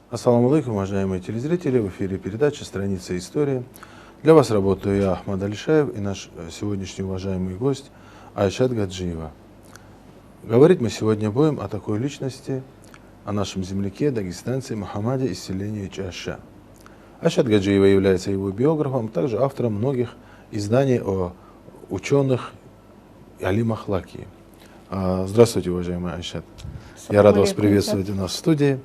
Ассаламу алейкум, уважаемые телезрители. В эфире передача «Страница истории». Для вас работаю я, Ахмад Алишаев, и наш сегодняшний уважаемый гость Айшат Гаджиева. Говорить мы сегодня будем о такой личности, о нашем земляке, дагестанце Мухаммаде Исселениевиче Аша. Айшат Гаджиева является его биографом, также автором многих изданий о ученых и алимах Лаки. Здравствуйте, уважаемый Айшат. Я рад вас приветствовать у нас в студии.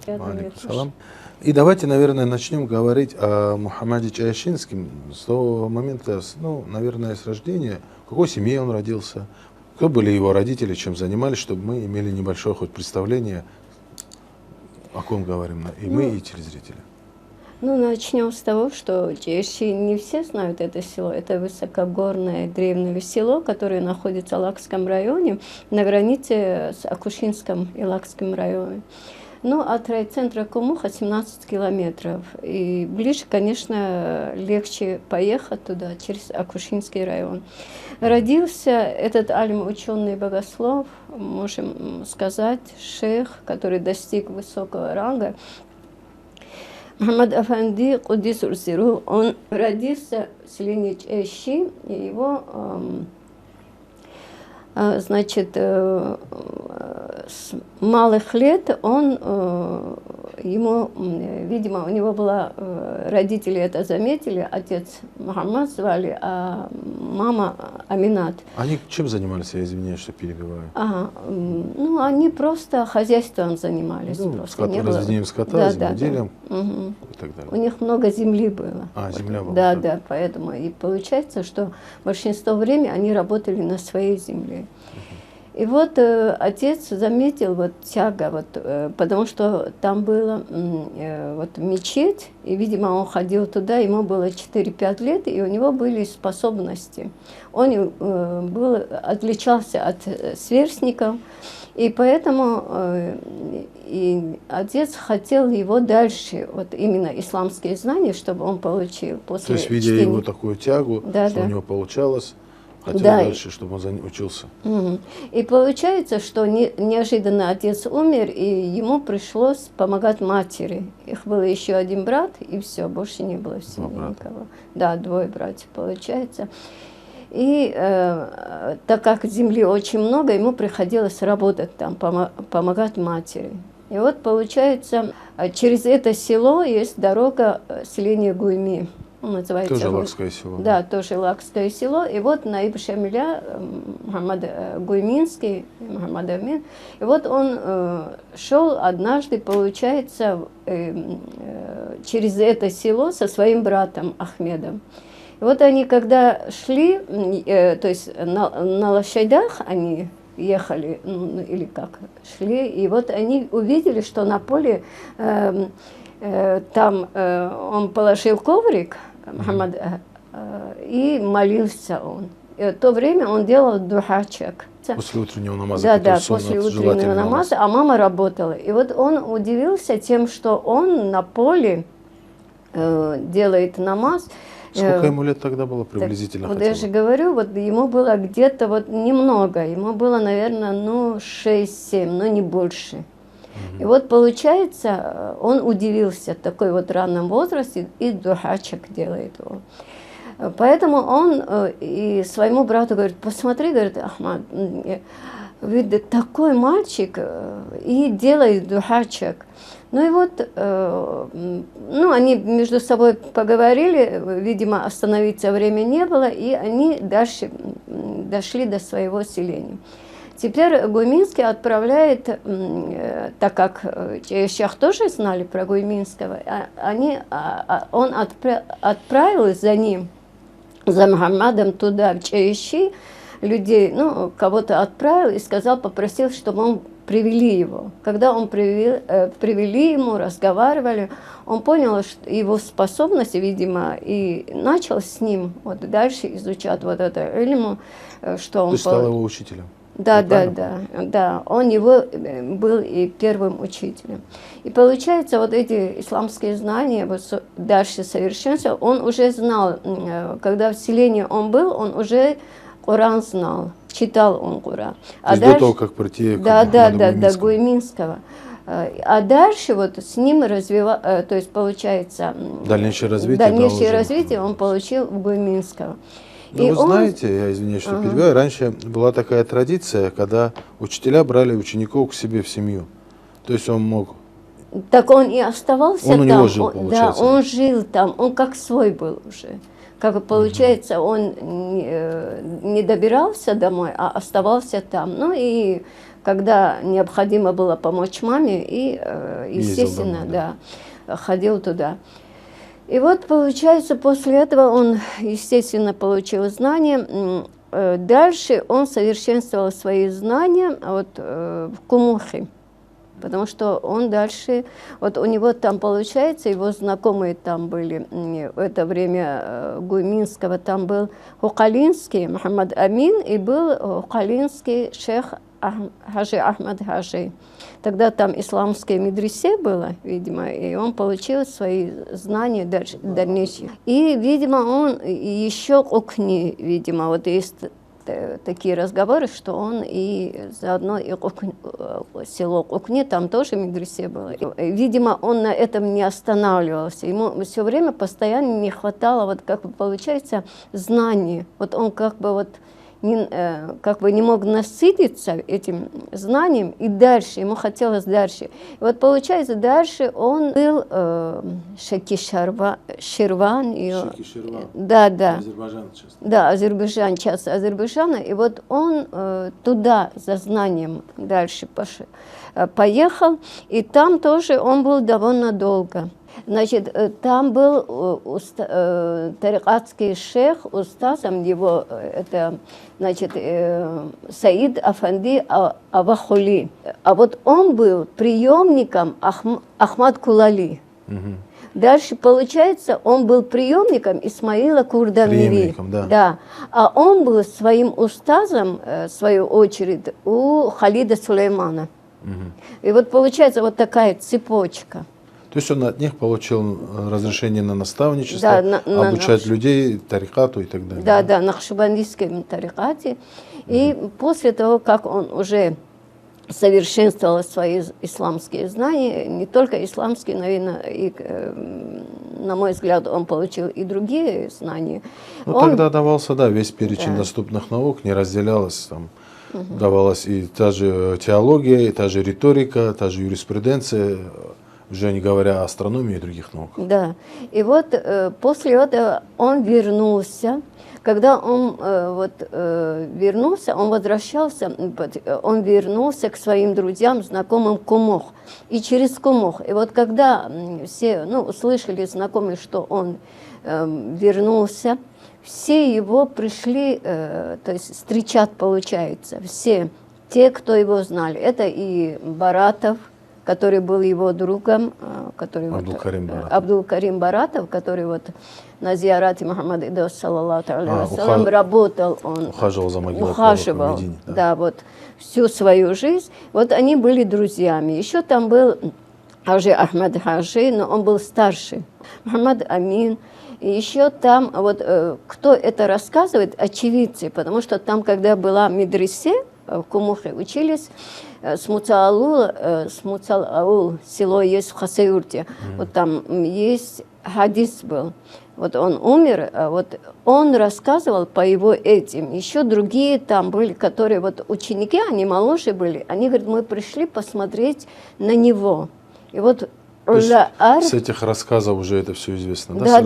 И давайте, наверное, начнем говорить о Мухаммаде Чаяшинском с того момента, наверное, с рождения. В какой семье он родился, кто были его родители, чем занимались, чтобы мы имели небольшое хоть представление, о ком говорим и мы, и телезрители. Начнем с того, что Чаяши не все знают это село. Это высокогорное древнее село, которое находится в Лакском районе, на границе с Акушинским и Лакским районом. От райцентра Кумуха 17 километров. И ближе, конечно, легче поехать туда, через Акушинский район. Родился этот алим, ученый богослов, можем сказать, шейх, который достиг высокого ранга. Мухаммад Афанди Кудис Урсиру, он родился в селении Чаяши, и его, с малых лет видимо, у него было, родители это заметили, отец Мухаммад звали, а мама Аминат. Они чем занимались, я извиняюсь, что перебиваю? Они просто хозяйством занимались. Разведением скота, земледелием и так далее. У них много земли было. Земля была. Да, поэтому и получается, что большинство времени они работали на своей земле. И отец заметил тяга, потому что там была мечеть, и, видимо, он ходил туда, ему было 4-5 лет, и у него были способности. Он отличался от сверстников, и поэтому и отец хотел его дальше, именно исламские знания, чтобы он получил после То есть, видя чтения. его такую тягу, что у него получалось, хотел дальше, чтобы он учился. И получается, что неожиданно отец умер, и ему пришлось помогать матери. Их было еще один брат, и все, больше не было в семье никого. Да, 2 братьев, получается. И так как земли очень много, ему приходилось работать там, помогать матери. И получается, через это село есть дорога селения Гуйми. Называется, тоже Лакское село. Да, тоже Лакское село. И Наиб Шамиля, Мухаммад Гуйминский, Мухаммад Амин, и он шел однажды, получается, через это село со своим братом Ахмедом. И они, когда шли, то есть на лошадях они ехали, или как, шли, и они увидели, что на поле там он положил коврик, Мухаммад, и молился он. И в то время он делал духачек. После утреннего намаза. Да, после утреннего намаза, а мама работала. И он удивился тем, что он на поле делает намаз. Сколько ему лет тогда было приблизительно? Я же говорю, ему было где-то немного, ему было, наверное, 6-7, но не больше. И получается, он удивился в такой ранном возрасте, и духачек делает его. Поэтому он и своему брату говорит: посмотри, говорит, Ахмад, ведь такой мальчик и делает духачек. Они между собой поговорили, видимо, остановиться время не было, и они дальше дошли до своего селения. Теперь Гуйминский отправляет, так как Чаяшах тоже знали про Гуйминского, он отправил за ним, за Мухаммадом туда, в Чаяши, людей, кого-то отправил и попросил, чтобы он привели его. Когда он привели ему, разговаривали, он понял, что его способности, видимо, и начал с ним дальше изучать это ильму, что он... То есть стал его учителем? Да, он его был и первым учителем. И получается, эти исламские знания дальше совершенствовал, он уже знал, когда в селении он был, он уже Коран знал, читал он Коран. То есть до того, как прийти к до Гуйминского. А дальше вот с ним то есть получается Дальнейшее развитие. дальнейшее да, развитие он получил в Гуйминского. Ну, вы знаете, я извиняюсь, что перебиваю, раньше была такая традиция, когда учителя брали учеников к себе в семью. То есть он мог... Так он и оставался Он там. у него жил, Да, получается. он жил там, он как свой был уже. Как бы получается, он не добирался домой, а оставался там. Ну и когда необходимо было помочь маме, и, естественно, домой, да, ходил туда. И вот, получается, после этого он, естественно, получил знания. Дальше он совершенствовал свои знания вот, в Кумухе. Потому что он дальше, вот у него там, получается, его знакомые там были, в это время Гуйминского, там был Хукалинский Мухаммад Амин и был Хукалинский шейх Хажи Ахмад Хажи. Тогда там исламское медресе было, видимо, и он получил свои знания дальнейшие. И, видимо, он еще Окни, видимо, вот есть такие разговоры, что он и заодно и село Окни, там тоже медресе было. Видимо, он на этом не останавливался. Ему все время постоянно не хватало, вот как бы получается, знаний. Вот он как бы вот не мог насытиться этим знанием, и дальше, ему хотелось дальше. И вот получается, дальше он был Шерван. Да. Азербайджан сейчас. Да, Азербайджан, часть Азербайджана. И вот он туда за знанием дальше поехал, и там тоже он был довольно долго. Значит, там был тарикатский шейх, устазом его, это, значит, Саид Афанди Авахули. А вот он был преемником Ахмад Кулали. Дальше, получается, он был преемником Исмаила Курдамири. Да. А он был своим устазом, в свою очередь, у Халида Сулеймана. И вот получается вот такая цепочка. То есть он от них получил разрешение на наставничество, да, обучать людей тарикату и так далее. Да, на Нахшибандийском тарикате. И после того, как он уже совершенствовал свои исламские знания, не только исламские, наверное, и, на мой взгляд, он получил и другие знания. Ну, тогда давался, да, весь перечень доступных наук, не разделялось там. Давалась и та же теология, и та же риторика, та же юриспруденция, уже не говоря о астрономии и других науках. Да. И вот после этого он вернулся. Когда он вернулся, он возвращался, он вернулся к своим друзьям, знакомым Кумох. И через Кумох. И вот когда все услышали знакомые, что он вернулся, все его пришли, то есть встречать, получается, все те, кто его знали. Это и Баратов, который был его другом, который Абдул-Карим Баратов, который вот на зиярате Мухаммада Идос, саллаллаху алейхи вассалям, работал, он ухаживал за могилой, да, вот всю свою жизнь. Вот они были друзьями. Еще там был Хажи Ахмад Хажи, но он был старше, Мухаммад Амин. И еще там, вот кто это рассказывает, очевидцы, потому что там, когда была медресе, в Кумухе учились, Смуцалаул, село есть в Хасаюрте. Вот там есть хадис был. Вот он умер, вот он рассказывал по его этим. Еще другие там были, которые вот ученики, они моложе были. Они говорят, мы пришли посмотреть на него. И вот с этих рассказов уже это все известно, да?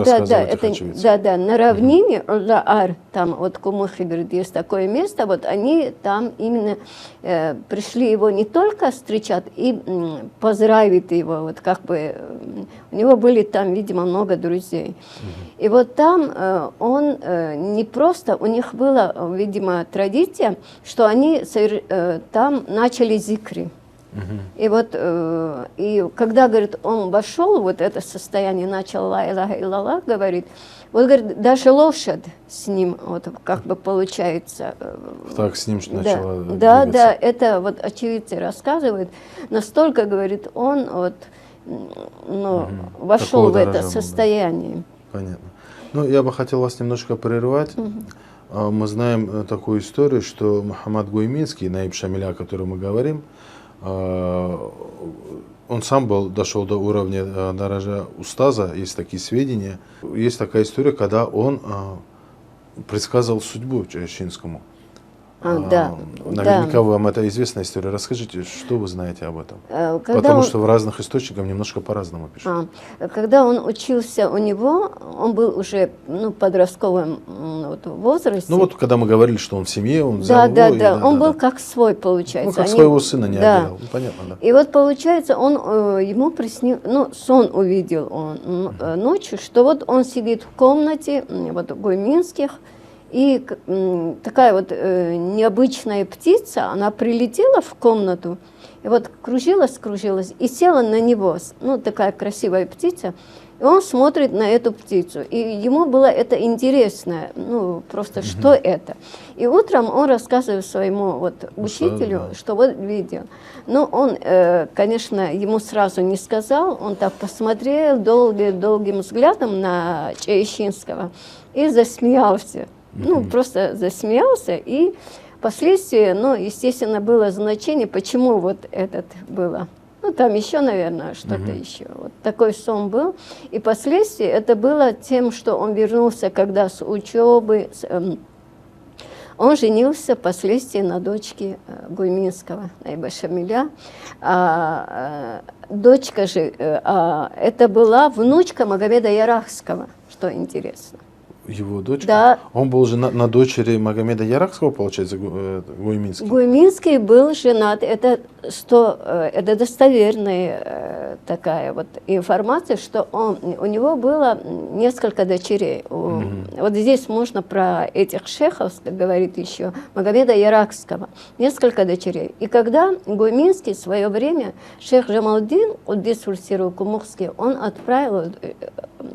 Да, на равнине Уллаар, там вот Кумухи, говорит, есть такое место, вот они там именно пришли его не только встречать и поздравить его, вот как бы у него были там, видимо, много друзей. И вот там он не просто, у них была, видимо, традиция, что они там начали зикри. И вот, и когда, говорит, он вошел, вот это состояние, начал ла илаха иллаллах говорит, вот, говорит, даже лошадь с ним, вот, как бы получается. Так с ним начала да, это вот очевидцы рассказывают, настолько, говорит, он вот, вошел в это состояние. Понятно. Ну, я бы хотел вас немножко прервать. Мы знаем такую историю, что Мухаммад Гуйминский, Наиб Шамиля, о котором мы говорим, он сам дошел до уровня Даража Устаза, есть такие сведения. Есть такая история, когда он предсказывал судьбу Чаяшинскому. Да, Наверняка вам это известная история. Расскажите, что вы знаете об этом? Потому что в разных источниках немножко по-разному пишут. Когда он учился у него, он был уже в подростковом возрасте. Ну вот, когда мы говорили, что он в семье, он взял его. Он был как свой, получается. Ну, как своего сына не отделял. Ну, понятно, да. И вот получается, ему приснил, сон увидел он ночью, что вот он сидит в комнате, вот в Гуйминских, и такая вот необычная птица, она прилетела в комнату, и вот кружилась и села на него, такая красивая птица, и он смотрит на эту птицу, и ему было это интересно, просто что это. И утром он рассказывает своему учителю, что вот видел. Но он, конечно, ему сразу не сказал, он так посмотрел долгим взглядом на Чаяшинского и засмеялся. Просто засмеялся, и впоследствии, естественно, было значение, почему вот этот было. Там еще, наверное, что-то еще. Вот такой сон был. И впоследствии это было тем, что он вернулся, когда с учебы, он женился впоследствии на дочке Гуйминского, Найба Шамиля. Дочка же, это была внучка Магомеда Ярахского, что интересно. Его дочка? Да. Он был женат на дочери Магомеда Ярахского, получается, Гуйминский? Гуйминский был женат. Это достоверная такая вот информация, что у него было несколько дочерей. Вот здесь можно про этих шейхов говорит еще, Магомеда Ярахского, несколько дочерей. И когда Гуйминский в свое время, шейх Джамалдин, Кумухский, он отправил,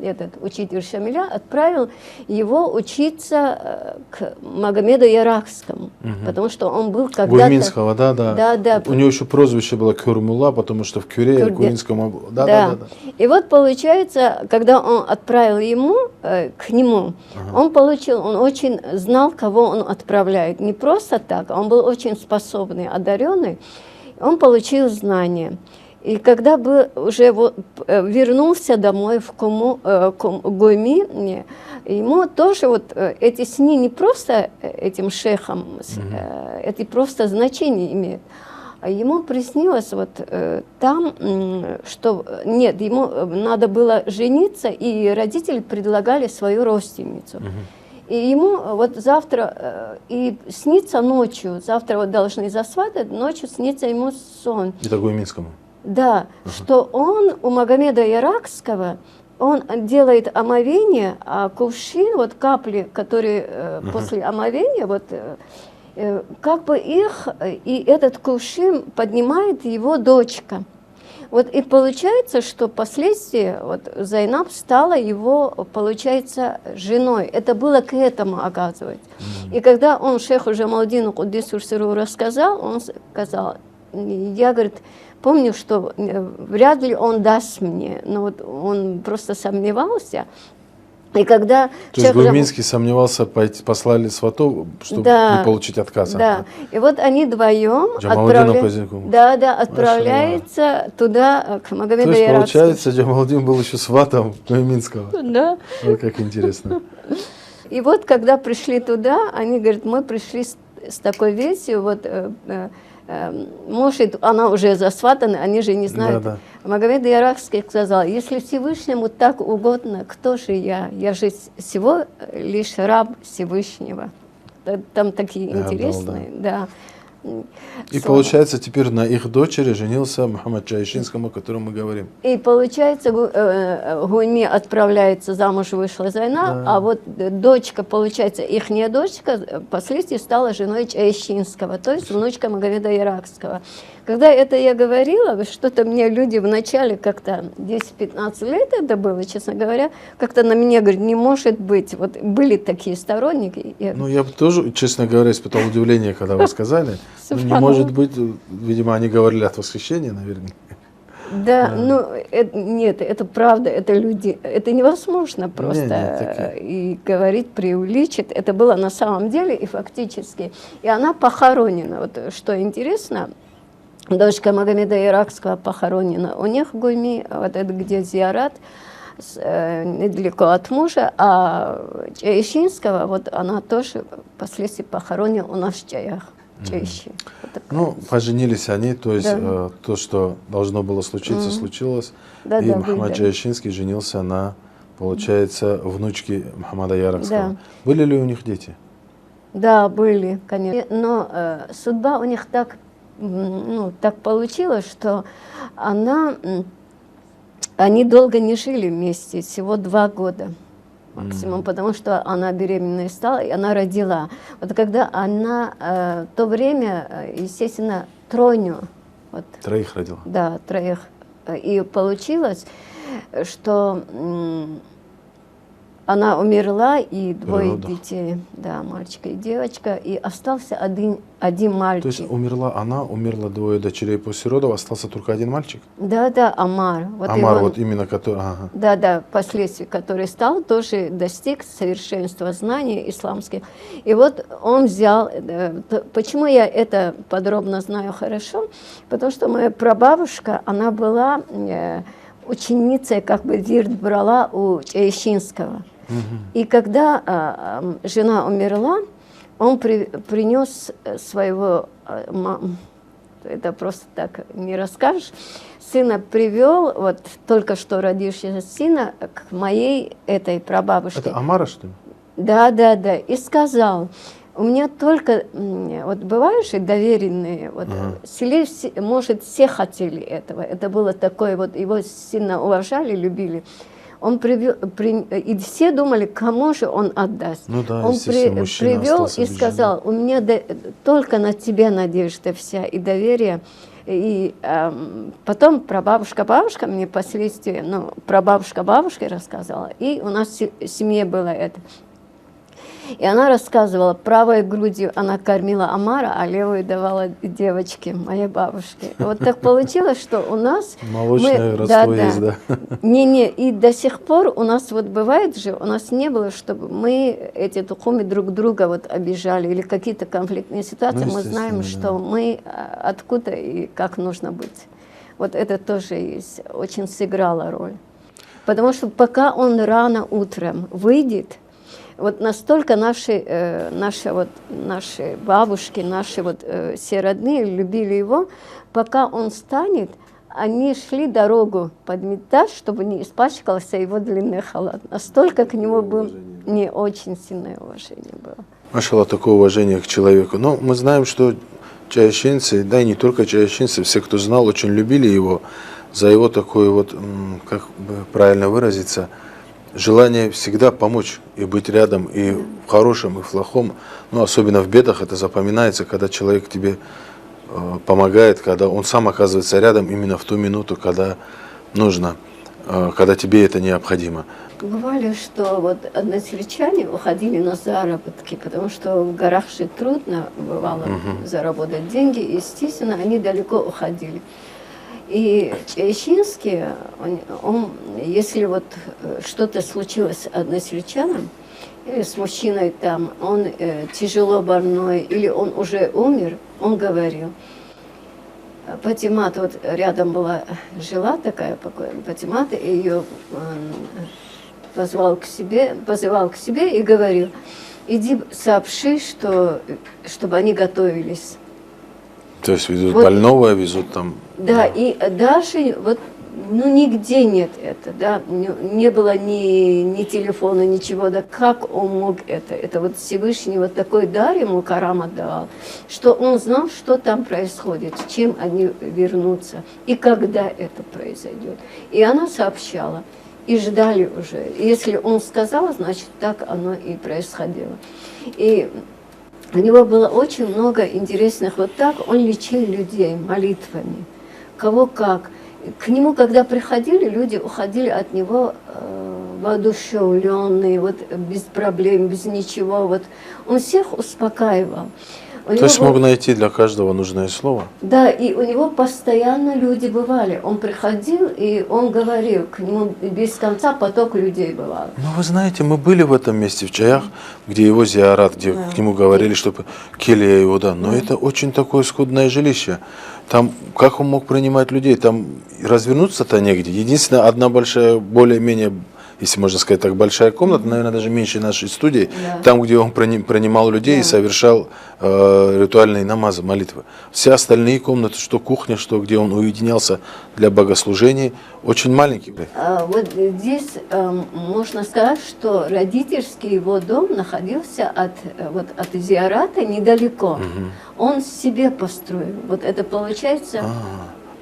этот учитель Шамиля, отправил его учиться к Магомеду Ярахскому, потому что он был когда-то... Гуйминского, да. У него еще прозвище было Кюрмула, потому что в Кюре, Гуйминскому... Да. И вот получается, когда он отправил к нему, он очень знал, кого он отправляет. Не просто так, он был очень способный, одаренный, он получил знания. И когда уже вернулся домой в Гуйми, ему тоже эти сны не просто этим шейхам, это просто значение имеют. А ему приснилось там, что нет, ему надо было жениться, и родители предлагали свою родственницу. И ему завтра, и снится ночью, завтра должны засватать, ночью снится ему сон. Это Гуйминскому? Да, что он у Магомеда Ярахского, он делает омовение, а кувшин, капли, которые после омовения, как бы их, и этот кувшин поднимает его дочка. И получается, что впоследствии Зайнаб стала его, получается, женой. Это было к этому, оказывается. И когда он шейху Джамалдину Куддис-ур-Сиру рассказал, он сказал, я, говорит, помню, что вряд ли он даст мне, но он просто сомневался. И когда то есть Гуйминский сомневался, послали сватов, чтобы не получить отказ. Да. И они вдвоем отправляются туда, к Магомеду Ярахскому. То есть, получается, Джамалдин был еще сватом Гуйминского. Да. Вот как интересно. И когда пришли туда, они говорят, мы пришли с такой вестью, может, она уже засватана, они же не знают. Да. Магомед Ярахский сказал, если Всевышнему так угодно, кто же я? Я же всего лишь раб Всевышнего. Там такие интересные, да. И получается, теперь на их дочери женился Мухаммад Чаяшинскому, о котором мы говорим. И получается, Гуйми отправляется замуж, вышла Зайнаб, а дочка, получается, ихняя дочка впоследствии стала женой Чаяшинского, то есть внучка Магомеда Ярахского. Когда это я говорила, что-то мне люди в начале как-то 10-15 лет это было, честно говоря, как-то на меня говорят, не может быть, были такие сторонники. Я тоже, честно говоря, испытал удивление, когда вы сказали. Не может быть, видимо, они говорили от восхищения, наверное. Да, нет, это правда, это люди, это невозможно просто и говорить, преувеличить. Это было на самом деле и фактически. И она похоронена. Что интересно, Дочка Магомеда Иракского похоронена у них в Гульми, вот это где зиарат, недалеко от мужа, а Чаищинского, вот она тоже впоследствии похоронена у нас в Чаях. Чаищин. Вот Ну, поженились они, то есть Да. то, что должно было случиться, случилось. Да, И да, Мухаммад да. Чаищинский женился на, получается, внучке Мухаммада Яровского. Да. Были ли у них дети? Да, были, конечно. Но судьба у них так, ну, так получилось, что они долго не жили вместе, всего 2 года максимум, потому что она беременная стала, и она родила. Вот когда она в то время, естественно, тройню, вот, 3 родила. да, 3, и получилось, что она умерла, и 2 родах. детей, да, мальчика и девочка, и остался один То мальчик. есть умерла она, умерло 2 дочерей после родов, остался только 1 мальчик? Да, Амар. Вот Амар, его- вот именно который... Ага. Да, впоследствии, который стал, тоже достиг совершенства знаний исламских. И вот он взял, почему я это подробно знаю хорошо, потому что моя прабабушка, она была ученицей, как бы вирд брала у Чаищинского. И когда жена умерла, он принес своего, это просто так не расскажешь, сына привел, вот только что родившегося сына, к моей этой прабабушке. Это Амара, что ли? Да, и сказал, у меня только, вот бывают же доверенные, вот, в селе, может, все хотели этого, это было такое, вот его сильно уважали, любили. Он привел, и все думали, кому же он отдаст. Ну да, Он естественно, мужчина привел остался и без сказал, у меня только на тебя надежда вся и доверие. И потом бабушка мне впоследствии, ну, прабабушка бабушке рассказала, и у нас в семье было это. И она рассказывала, правой грудью она кормила Амара, а левой давала девочке, моей бабушке. Вот так получилось, что у нас... Молочное родство есть, да. И до сих пор у нас вот бывает же, у нас не было, чтобы мы эти тухуми друг друга вот обижали или какие-то конфликтные ситуации, Ну, мы знаем, естественно, что мы откуда и как нужно быть. Вот это тоже есть, очень сыграло роль. Потому что пока он рано утром выйдет, вот настолько наши бабушки, наши вот все родные любили его, пока он встанет, они шли дорогу подметать, чтобы не испачкался его длинный халат. Настолько к нему было не очень сильное уважение было. Машаллах, такое уважение к человеку. Но мы знаем, что чаищинцы, да и не только чаищинцы, все, кто знал, очень любили его за его такое вот, как бы правильно выразиться, желание всегда помочь и быть рядом, и в хорошем, и в плохом. Ну, особенно в бедах это запоминается, когда человек тебе помогает, когда он сам оказывается рядом именно в ту минуту, когда нужно, когда тебе это необходимо. Бывали, что вот односельчане уходили на заработки, потому что в горах же трудно бывало заработать деньги, и, естественно, они далеко уходили. И Чаищинский, если вот что-то случилось с односельчаном, или с мужчиной там, он тяжело больной, или он уже умер, он говорил, Патимат, вот рядом жила такая покойная Патимат, и ее позывал к себе и говорил, иди сообщи, чтобы они готовились. То есть везут Вот, больного, везут там... Да, и даже вот, ну, нигде нет это, да, не было ни телефона, ничего, да, как он мог это? Это вот Всевышний вот такой дар ему Карам отдавал, что он знал, что там происходит, с чем они вернутся и когда это произойдет. И она сообщала, и ждали уже. И если он сказал, значит, так оно и происходило. И у него было очень много интересных, вот так он лечил людей молитвами, кого как. К нему, когда приходили, люди уходили от него воодушевленные, вот без проблем, без ничего. Вот. Он всех успокаивал. То есть мог найти для каждого нужное слово? Да, и у него постоянно люди бывали. Он приходил, и он говорил, к нему без конца поток людей бывал. Ну, вы знаете, мы были в этом месте, в Чаях, где его зиарат, где к нему говорили, чтобы келья его, да. Но это очень такое скудное жилище. Там, как он мог принимать людей? Там развернуться-то негде. Единственное, одна большая, более-менее, если можно сказать так, большая комната, наверное, даже меньше нашей студии, Да. там, где он принимал людей и Да. совершал ритуальные намазы, молитвы. Все остальные комнаты, что кухня, что где он уединялся для богослужений, очень маленькие. Вот здесь можно сказать, что родительский его дом находился от Зиарата недалеко. Он себе построил. Вот это получается...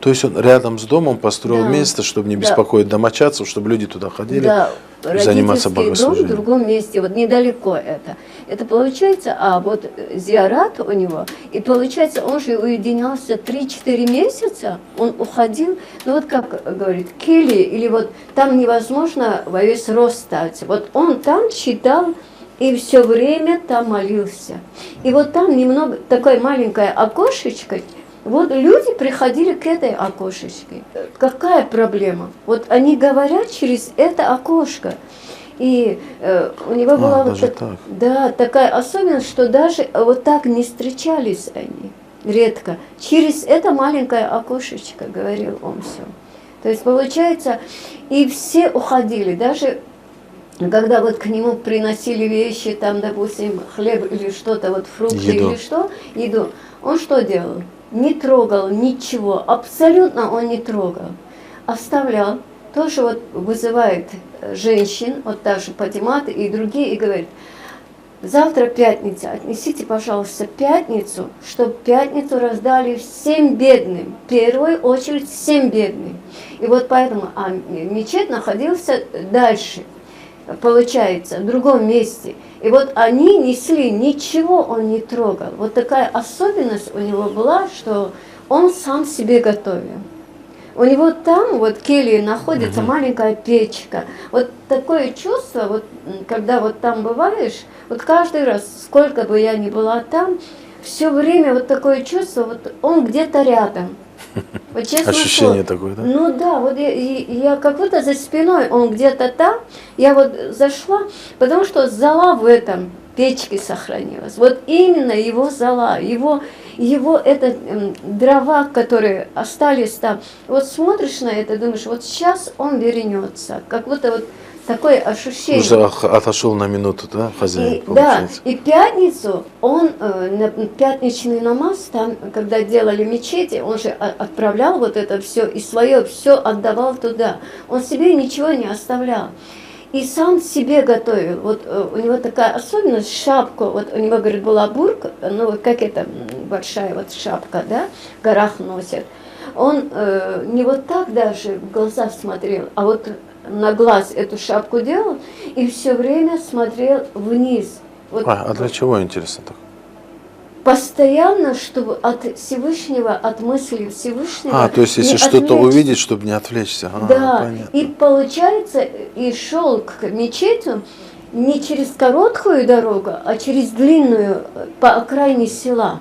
То есть он рядом с домом построил Да. место, чтобы не Да. беспокоить домочадцев, чтобы люди туда ходили, Да, заниматься родительский дом в богослужением. другом месте, вот недалеко это. Это получается, а вот Зиарат у него, и получается, он же уединялся 3-4 месяца, он уходил, ну вот как говорит, кели, или вот там невозможно во весь рост стать. Вот он там читал и все время там молился. И вот там немного, такое маленькое окошечко, вот люди приходили к этой окошечке. Какая проблема? Вот они говорят через это окошко. И у него была вот даже так. Да, такая особенность, что даже вот так не встречались они, редко. Через это маленькое окошечко, говорил он все. То есть получается, и все уходили, даже когда вот к нему приносили вещи, там, допустим, хлеб или что-то, вот фрукты или что, еду, он что делал? Не трогал ничего, абсолютно он не трогал. Оставлял, тоже вот вызывает женщин, вот та же Патимата и другие, и говорит, завтра пятница, отнесите, пожалуйста, пятницу, чтобы пятницу раздали всем бедным, в первую очередь всем бедным. И вот поэтому, мечеть находился дальше, получается, в другом месте. И вот они несли, ничего он не трогал. Вот такая особенность у него была, что он сам себе готовил. У него там, вот в келье, находится маленькая печка. Вот такое чувство, вот когда вот там бываешь, вот каждый раз, сколько бы я ни была там, все время вот такое чувство, вот он где-то рядом. Вот, честно, ощущение такое, да? Ну да, вот я как будто за спиной, он где-то там, я вот зашла, потому что зола в этом печке сохранилась. Вот именно его зола, его это дрова, которые остались там. Вот смотришь на это, думаешь, вот сейчас он вернется, как будто вот такое ощущение. Уже отошел на минуту, да, хозяин, Да, получается? и пятницу он, на пятничный намаз, там, когда делали мечети, он же отправлял вот это все, и свое все отдавал туда. Он себе ничего не оставлял. И сам себе готовил. Вот у него такая особенность, шапку, вот у него, говорит, была бурка, ну, как это, большая вот шапка, да, в горах носят. Он не вот так даже в глаза смотрел, а вот на глаз эту шапку делал и все время смотрел вниз. Вот, А для чего, интересно так? постоянно, чтобы от Всевышнего, от мысли Всевышнего. То есть если не что-то отвлечься. увидеть, чтобы не отвлечься. Да, Понятно. и получается, и шел к мечетю не через короткую дорогу, а через длинную по окраине села.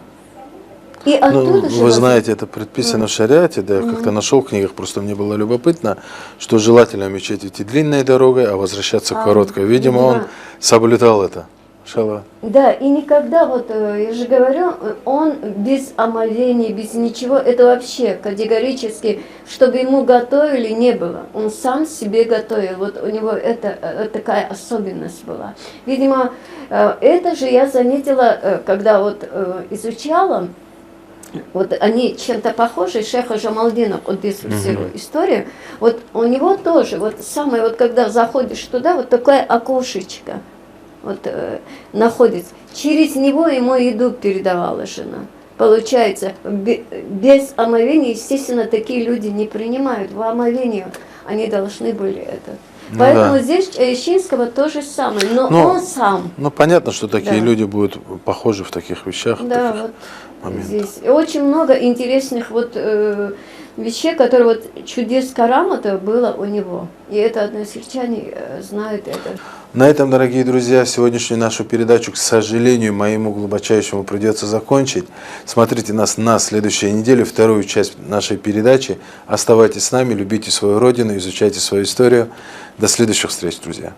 И оттуда же Вы знаете, это предписано в шариате, да, я как-то нашел в книгах, просто мне было любопытно, что желательно мечеть идти длинной дорогой, а возвращаться короткой. Видимо, он соблюдал это. Шалла. Да, и никогда, вот я же говорю, он без омовений, без ничего, это вообще категорически, чтобы ему готовили, не было. Он сам себе готовил, вот у него это такая особенность была. Видимо, это же я заметила, когда вот изучала, вот они чем-то похожи, шейха Джамалдина описывает историю, вот у него тоже, вот самое, вот когда заходишь туда, вот такое окошечко, вот находится. Через него ему еду передавала жена. Получается, без омовения, естественно, такие люди не принимают. В омовении они должны были это. Поэтому здесь Ещинского то же самое, но он сам. Ну, понятно, что такие люди будут похожи в таких вещах, Да, таких вот моментах. здесь очень много интересных вот вещей, которые вот чудес карамата было у него. И это односельчане знают это. На этом, дорогие друзья, сегодняшнюю нашу передачу, к сожалению, моему глубочайшему придется закончить. Смотрите нас на следующей неделе, вторую часть нашей передачи. Оставайтесь с нами, любите свою родину, изучайте свою историю. До следующих встреч, друзья.